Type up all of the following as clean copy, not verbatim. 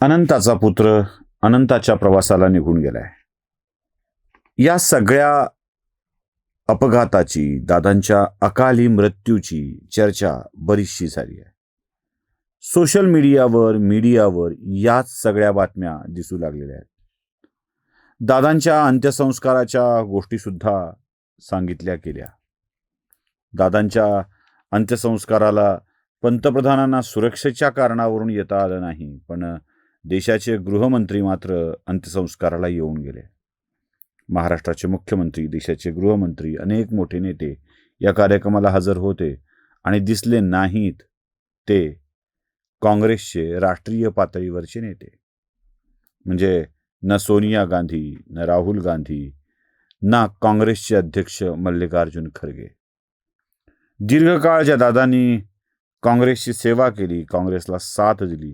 अनंताचा पुत्र अनंताच्या प्रवासाला निघून गेलाय. या सगळ्या अपघाताची, दादांच्या अकाली मृत्यूची चर्चा बरीचशी झाली आहे. सोशल मीडियावर याच सगळ्या बातम्या दिसू लागलेल्या आहेत. दादांच्या अंत्यसंस्काराच्या गोष्टी सुद्धा सांगितल्या गेल्या. दादांच्या अंत्यसंस्काराला पंतप्रधानांना सुरक्षेच्या कारणावरून येता आलं नाही, पण देशाचे गृहमंत्री मात्र अंत्यसंस्काराला येऊन गेले. महाराष्ट्राचे मुख्यमंत्री, देशाचे गृहमंत्री, अनेक मोठे नेते या कार्यक्रमाला हजर होते आणि दिसले नाहीत ते काँग्रेसचे राष्ट्रीय पातळीवरचे नेते. म्हणजे न सोनिया गांधी, न राहुल गांधी, ना काँग्रेसचे अध्यक्ष मल्लिकार्जुन खरगे. दीर्घकाळ ज्या दादांनी काँग्रेसची सेवा केली, काँग्रेसला साथ दिली,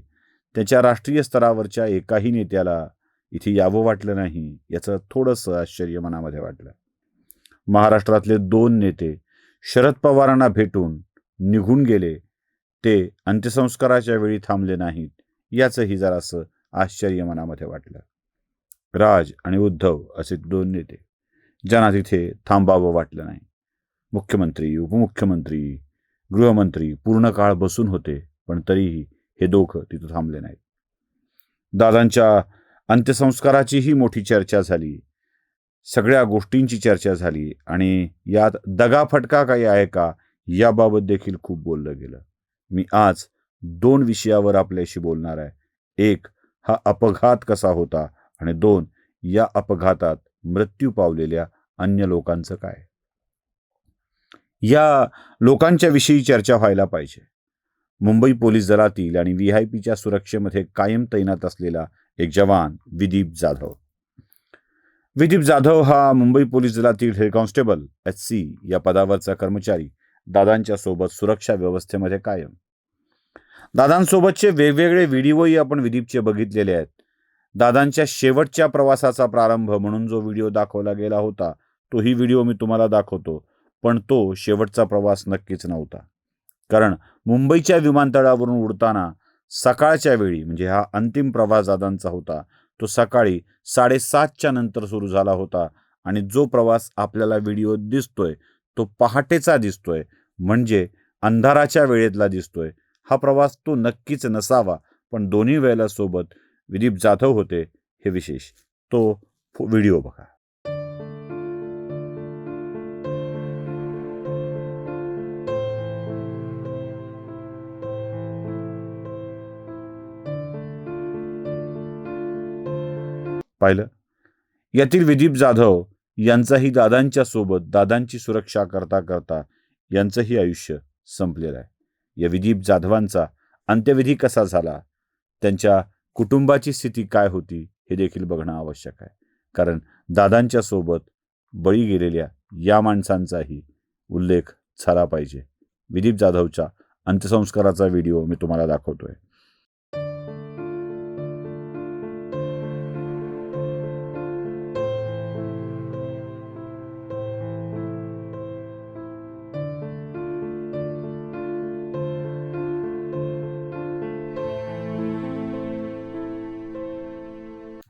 त्याच्या राष्ट्रीय स्तरावरच्या एकाही नेत्याला इथे यावं वाटलं नाही, याचं थोडंसं आश्चर्य मनामध्ये वाटलं. महाराष्ट्रातले 2 नेते शरद पवारांना भेटून निघून गेले, ते अंत्यसंस्काराच्या वेळी थांबले नाहीत, याचंही जरासं आश्चर्य मनामध्ये वाटलं. राज आणि उद्धव असे 2 नेते ज्यांना तिथे थांबावं वाटलं नाही. मुख्यमंत्री, उपमुख्यमंत्री, गृहमंत्री पूर्ण काळ बसून होते, पण तरीही हे दोघं तिथं थांबले नाहीत. दादांच्या अंत्यसंस्काराचीही मोठी चर्चा झाली, सगळ्या गोष्टींची चर्चा झाली आणि यात दगाफटका काही आहे का याबाबत देखील खूप बोललं गेलं. मी आज 2 विषयावर आपल्याशी बोलणार आहे. 1, हा अपघात कसा होता, आणि 2, या अपघातात मृत्यू पावलेल्या अन्य लोकांचं काय. या लोकांच्या विषयी चर्चा व्हायला पाहिजे. मुंबई पोलीस दलातील आणि व्हीआयपीच्या सुरक्षेमध्ये कायम तैनात असलेला एक जवान विदीप जाधव. विदीप जाधव हा मुंबई पोलीस दलातील हेड कॉन्स्टेबल HC या पदावरचा कर्मचारी दादांच्या सोबत सुरक्षा व्यवस्थेमध्ये कायम. दादांसोबतचे वेगवेगळे व्हिडिओही आपण विदीपचे बघितलेले आहेत. दादांच्या शेवटच्या प्रवासाचा प्रारंभ म्हणून जो व्हिडिओ दाखवला गेला होता, तोही व्हिडिओ मी तुम्हाला दाखवतो, पण तो शेवटचा प्रवास नक्कीच नव्हता. कारण मुंबईच्या विमानतळावरून उडताना सकाळच्या वेळी, म्हणजे हा अंतिम प्रवास दादांचा होता, तो सकाळी 7:30च्या नंतर सुरू झाला होता आणि जो प्रवास आपल्याला व्हिडिओ दिसतोय तो पहाटेचा दिसतोय, म्हणजे अंधाराच्या वेळेतला दिसतोय. हा प्रवास तो नक्कीच नसावा, पण दोन्ही वेळेला सोबत विदीप जाधव होते, हे विशेष. तो व्हिडिओ बघा. पाहिलं, यातील विदीप जाधव यांचाही दादांच्या सोबत, दादांची सुरक्षा करता करता यांचंही आयुष्य संपलेलं आहे. या विदीप जाधवांचा अंत्यविधी कसा झाला, त्यांच्या कुटुंबाची स्थिती काय होती, हे देखील बघणं आवश्यक आहे. कारण दादांच्या सोबत बळी गेलेल्या या माणसांचाही उल्लेख झाला पाहिजे. विदीप जाधवच्या अंत्यसंस्काराचा व्हिडिओ मी तुम्हाला दाखवतोय.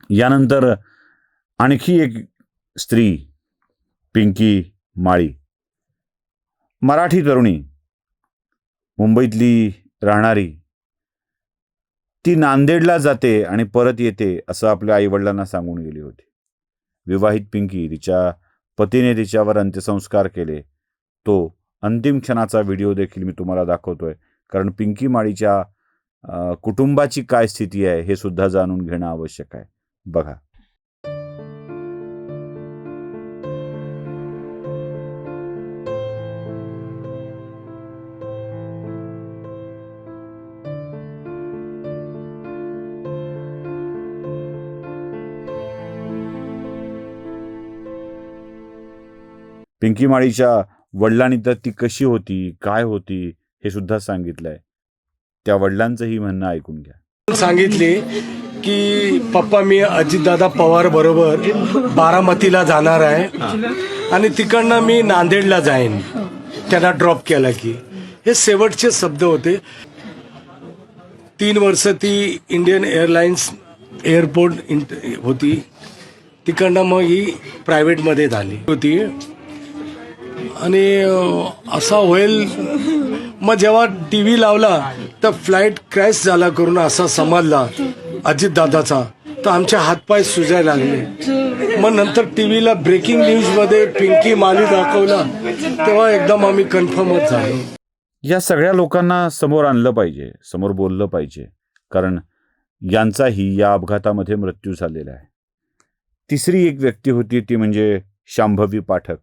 यानंतर आणखी एक स्त्री, पिंकी माळी, मराठी तरुणी, मुंबईतली राहणारी, ती नांदेडला जाते आणि परत येते असं आपल्या आईवडिलांना सांगून गेली होती. विवाहित पिंकी, तिच्या पतीने तिच्यावर अंत्यसंस्कार केले. तो अंतिम क्षणाचा व्हिडिओ देखील मी तुम्हाला दाखवतोय, कारण पिंकी माळीच्या कुटुंबाची काय स्थिती आहे हे सुद्धा जाणून घेणं आवश्यक आहे. बघा. पिंकी माळीच्या वडिलांनी तर ती कशी होती, काय होती, हे सुद्धा सांगितलंय. त्या वडिलांचंही म्हणणं ऐकून घ्या. सांगितले की पप्पा, मी अजितदादा पवार बरोबर बारामतीला जाणार आहे आणि तिकडनं मी नांदेडला जाईन, त्यांना ड्रॉप केला की. हे शेवटचे शब्द होते. 3 वर्ष ती इंडियन एअरलाइन्स एअरपोर्ट होती, तिकडनं मग ही प्रायव्हेटमध्ये झाली होती. आणि असा होईल मग जेव्हा टी व्ही लावला तर फ्लाईट क्रॅश झाला करून असा समजला अजितदादाचा, तर आमचे हातपाय सुजायला लागले. मग नंतर टी व्हीला ब्रेकिंग न्यूजमध्ये पिंकी माली दाखवला, तेव्हा एकदम आम्ही कन्फर्मच झालो. या सगळ्या लोकांना समोर आणलं पाहिजे, समोर बोललं पाहिजे, कारण यांचाही या अपघातामध्ये मृत्यू झालेला आहे. तिसरी एक व्यक्ती होती ती म्हणजे शांभवी पाठक.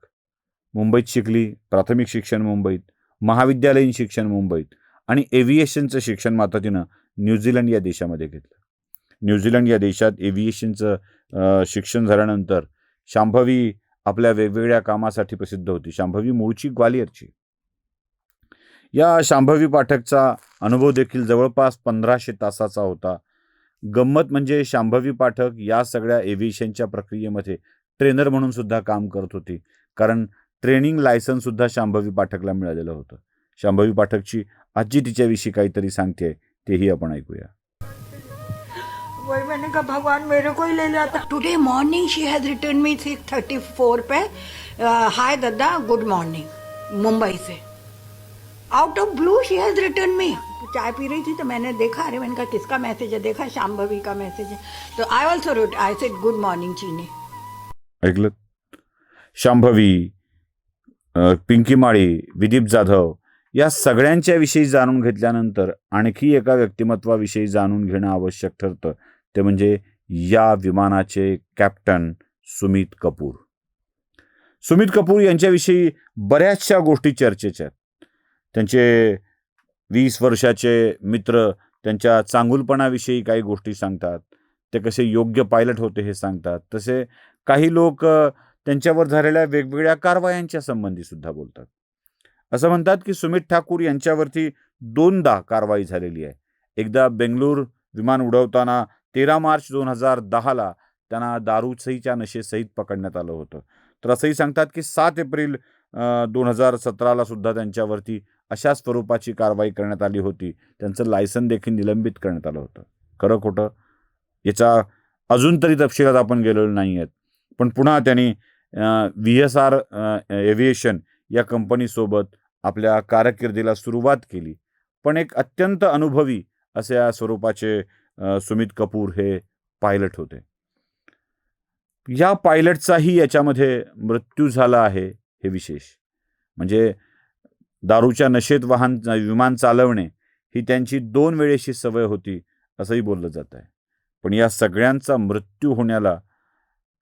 मुंबईत शिकली, प्राथमिक शिक्षण मुंबईत, महाविद्यालयीन शिक्षण मुंबईत आणि एव्हिएशनचं शिक्षण मात्र तिनं न्यूझीलंड या देशामध्ये घेतलं. न्यूझीलंड या देशात एव्हिएशनचं शिक्षण झाल्यानंतर शांभवी आपल्या वेगवेगळ्या कामासाठी प्रसिद्ध होती. शांभवी मूळची ग्वालियरची. या शांभवी पाठकचा अनुभव देखील जवळपास 1500 तासाचा होता. गंमत म्हणजे शांभवी पाठक या सगळ्या एव्हिएशनच्या प्रक्रियेमध्ये ट्रेनर म्हणून सुद्धा काम करत होती, कारण ट्रेनिंग लायसन्स सुद्धा शांभवी पाठकला मिळालेलं होतं. शांभवी पाठकची आजी तिच्याविषयी काहीतरी सांगते, तेही आपण ऐकूया. वही मैंने कहा भगवान मेरे को ही ले जाता. Today morning she has return me 6:34 पे, हाय दादा गुड मॉर्निंग, मुंबई से. Out of blue she has return me. चाय पी रही थी तो मैंने देखा, अरे मैंने कहा किसका मैसेज है, देखा शांभवी का मैसेज है, तो I also wrote, I said good morning चीनी. ऐकलं? शांभवी, पिंकी माळी, विदीप जाधव या सगळ्यांच्या विषयी जाणून घेतल्यानंतर आणखी एका व्यक्तिमत्वाविषयी जाणून घेणं आवश्यक ठरतं, ते म्हणजे या विमानाचे कॅप्टन सुमित कपूर. सुमित कपूर यांच्याविषयी बऱ्याचशा गोष्टी चर्चेच्या आहेत. त्यांचे 20 वर्षाचे मित्र त्यांच्या चांगुलपणाविषयी काही गोष्टी सांगतात, ते कसे योग्य पायलट होते हे सांगतात. तसे काही लोक त्यांच्यावर झालेल्या वेगवेगळ्या कारवायांच्या संबंधी सुद्धा बोलतात. असं म्हणतात की सुमित ठाकूर यांच्यावरती 2दा कारवाई झालेली आहे. एकदा बेंगळूर विमान उडवताना 13 मार्च 2010ला त्यांना दारूसहीच्या नशेसहित पकडण्यात आलं होतं. तर असंही सांगतात की 7 एप्रिल 2017ला सुद्धा त्यांच्यावरती अशा स्वरूपाची कारवाई करण्यात आली होती. त्यांचं लायसन देखील निलंबित करण्यात आलं होतं. खरं खोटं याचा अजून तरी तपशिलात आपण गेलेलो नाही आहेत. पण पुन्हा त्यांनी VSR एव्हिएशन या कंपनीसोबत आपल्या कारकिर्दीला सुरुवात केली. पण एक अत्यंत अनुभवी अशा स्वरूपाचे सुमित कपूर हे पायलट होते. या पायलटचाही याच्यामध्ये मृत्यू झाला आहे हे विशेष. म्हणजे दारूच्या नशेत विमान चालवणे ही त्यांची 2 वेळेची सवय होती असंही बोललं जात आहे. पण या सगळ्यांचा मृत्यू होण्याला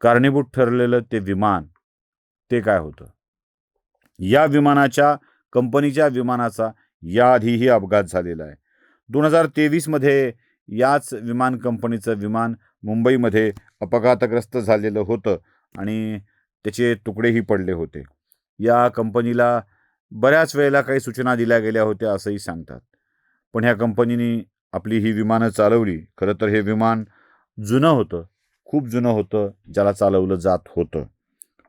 कारणीभूत ठरलेलं ते विमान, ते काय होतं? या कंपनीच्या विमानाचा याआधीही अपघात झालेला आहे. 2023मध्ये याच विमान कंपनीचं विमान मुंबईमध्ये अपघातग्रस्त झालेलं होतं आणि त्याचे तुकडेही पडले होते. या कंपनीला बऱ्याच वेळेला काही सूचना दिल्या गेल्या होत्या असंही सांगतात. पण ह्या कंपनीने आपली ही विमानं चालवली. खरं तर हे विमान जुनं होतं, खूप जुनं होतं, ज्याला चालवलं जात होतं.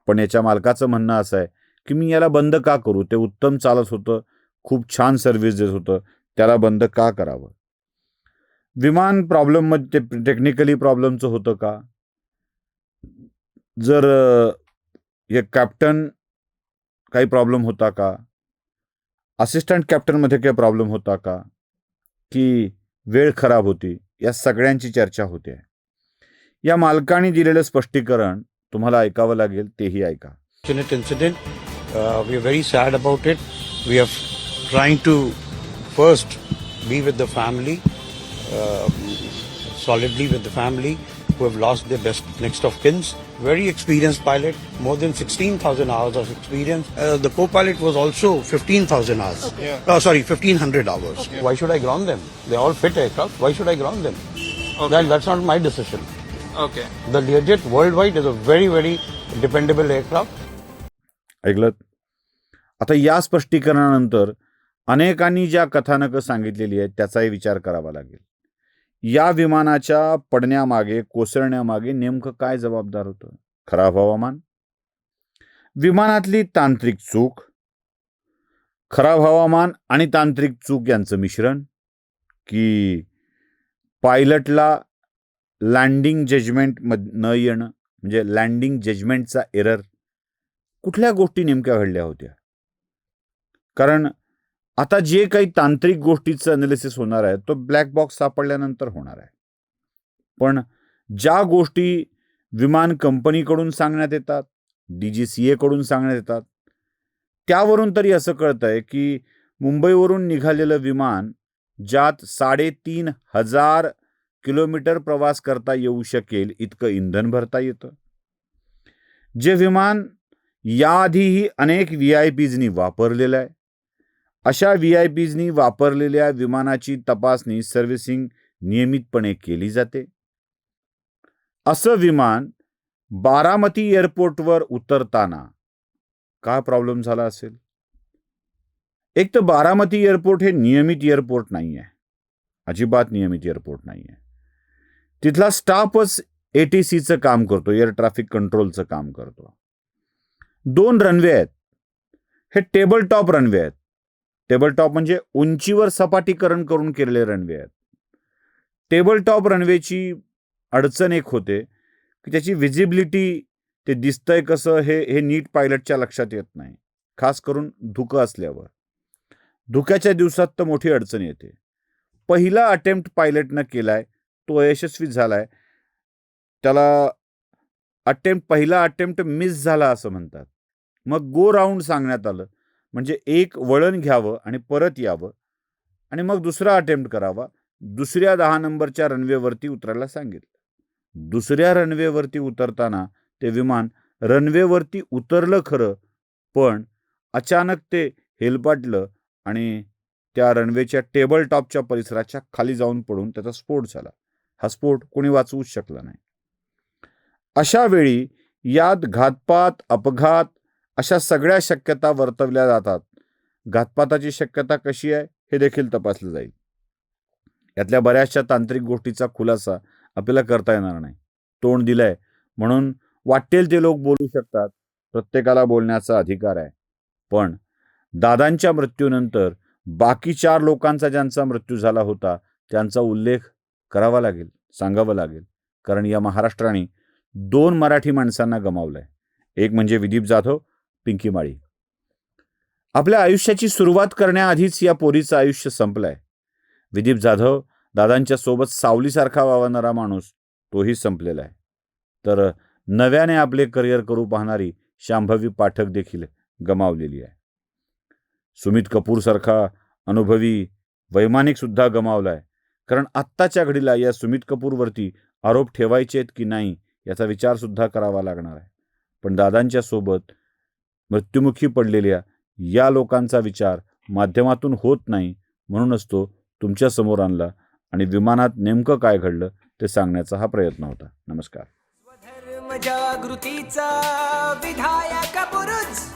पण याच्या मालकाचं म्हणणं असं आहे की मी याला बंद का करू, ते उत्तम चालत होतं, खूप छान सर्व्हिस देत होतं, त्याला बंद का करावं? विमान प्रॉब्लेममध्ये टेक्निकली प्रॉब्लेमचं होतं का? जर हे कॅप्टन काही प्रॉब्लेम होता का? असिस्टंट कॅप्टनमध्ये काही प्रॉब्लेम होता का? की वेळ खराब होती? या सगळ्यांची चर्चा होते. या मालकाने दिलेलं स्पष्टीकरण तुम्हाला ऐकावं लागेल, तेही ऐका. Incident. We are very sad about it. We are trying to first be with the family, solidly with the family who have lost their best next of kins. Very experienced pilot, more than 16,000 hours of experience. The co-pilot was also 15,000 hours. Okay. Sorry, 1,500 hours. Okay. Why should I ground them? They're all fit aircraft. Why should I ground them? Okay. That's not my decision. Okay. The Learjet worldwide is a very, very dependable aircraft. ऐकलं? आता या स्पष्टीकरणानंतर अनेकांनी ज्या कथानकं सांगितलेली आहेत त्याचाही विचार करावा लागेल. या विमानाच्या पडण्यामागे, कोसळण्यामागे नेमकं काय जबाबदार होतं? खराब हवामान, विमानातली तांत्रिक चूक, खराब हवामान आणि तांत्रिक चूक यांचं मिश्रण, की पायलटला लँडिंग जजमेंट न येणं, म्हणजे लँडिंग जजमेंटचा एरर, कुठल्या गोष्टी नेमक्या घडल्या होत्या? कारण आता जे काही तांत्रिक गोष्टीचं अनालिसिस होणार आहे तो ब्लॅक बॉक्स सापडल्यानंतर होणार आहे. पण ज्या गोष्टी विमान कंपनीकडून सांगण्यात येतात, DGCA कडून सांगण्यात येतात, त्यावरून तरी असं कळतं आहे की मुंबईवरून निघालेलं विमान ज्यात 3,500 किलोमीटर प्रवास करता येऊ शकेल इतकं इंधन भरता येतं. जे विमान याआधीही अनेक VIPsनी वापरलेलं आहे, अशा VIPsनी वापरलेल्या विमानाची तपासणी सर्व्हिसिंग नियमितपणे केली जाते. असं विमान बारामती एअरपोर्टवर उतरताना काय प्रॉब्लेम झाला असेल? एक तर बारामती एअरपोर्ट हे नियमित एअरपोर्ट नाही आहे, अजिबात नियमित एअरपोर्ट नाही आहे. तिथला स्टाफच ATCचं काम करतो, एअर ट्रॅफिक कंट्रोलचं काम करतो. 2 रनवे आहेत, हे टेबल टॉप रनवे आहेत. टेबल टॉप म्हणजे उंचीवर सपाटीकरण करून केलेले रनवे आहेत. टेबल टॉप रनवेची अडचण एक होते की त्याची व्हिजिबिलिटी, ते दिसतंय कसं हे नीट पायलटच्या लक्षात येत नाही, खास करून धुकं असल्यावर. धुक्याच्या दिवसात तर मोठी अडचण येते. पहिला अटेम्प्ट पायलटनं केलाय, तो यशस्वी झालाय, त्याला पहिला अटेम्प्ट मिस झाला असं म्हणतात. मग गो राऊंड सांगण्यात आलं, म्हणजे एक वळण घ्यावं आणि परत यावं आणि मग दुसरा अटेम्प्ट करावा. दुसऱ्या 10 नंबरच्या रनवेवरती उतरायला सांगितलं. दुसऱ्या रनवेवरती उतरताना ते विमान रनवेवरती उतरलं खरं, पण अचानक ते हेलपाटलं आणि त्या रनवेच्या टेबल टॉपच्या परिसराच्या खाली जाऊन पडून त्याचा स्फोट झाला. हा स्फोट कोणी वाचवूच शकला नाही. अशा वेळी यात घातपात, अपघात अशा सगळ्या शक्यता वर्तवल्या जातात. घातपाताची शक्यता कशी आहे हे देखील तपासलं जाईल. यातल्या बऱ्याचशा तांत्रिक गोष्टीचा खुलासा आपल्याला करता येणार नाही. तोंड दिलंय म्हणून वाटेल ते लोक बोलू शकतात, प्रत्येकाला बोलण्याचा अधिकार आहे. पण दादांच्या मृत्यूनंतर बाकी 4 लोकांचा ज्यांचा मृत्यू झाला होता त्यांचा उल्लेख करावा लागेल, सांगावं लागेल. कारण या महाराष्ट्राने 2 मराठी माणसांना गमावलंय. एक म्हणजे विदीप जाधव, पिंकी माळी. आपल्या आयुष्याची सुरुवात करण्याआधीच या पोरीचं आयुष्य संपलंय. विदीप जाधव दादांच्या सोबत सावलीसारखा वावरणारा माणूस, तोही संपलेला आहे. तर नव्याने आपले करिअर करू पाहणारी शांभवी पाठक देखील गमावलेली आहे. सुमित कपूर सारखा अनुभवी वैमानिक सुद्धा गमावलाय. कारण आत्ताच्या घडीला या सुमित कपूरवरती आरोप ठेवायचे आहेत की नाही याचा विचार सुद्धा करावा लागणार आहे. पण दादांच्या सोबत मृत्युमुखी पडलेल्या या लोकांचा विचार माध्यमातून होत नाही, म्हणूनच तो तुमच्या समोर आणला आणि विमानात नेमकं काय घडलं ते सांगण्याचा हा प्रयत्न होता. नमस्कार. स्वधर्म जागृतीचा विधायक पुरुष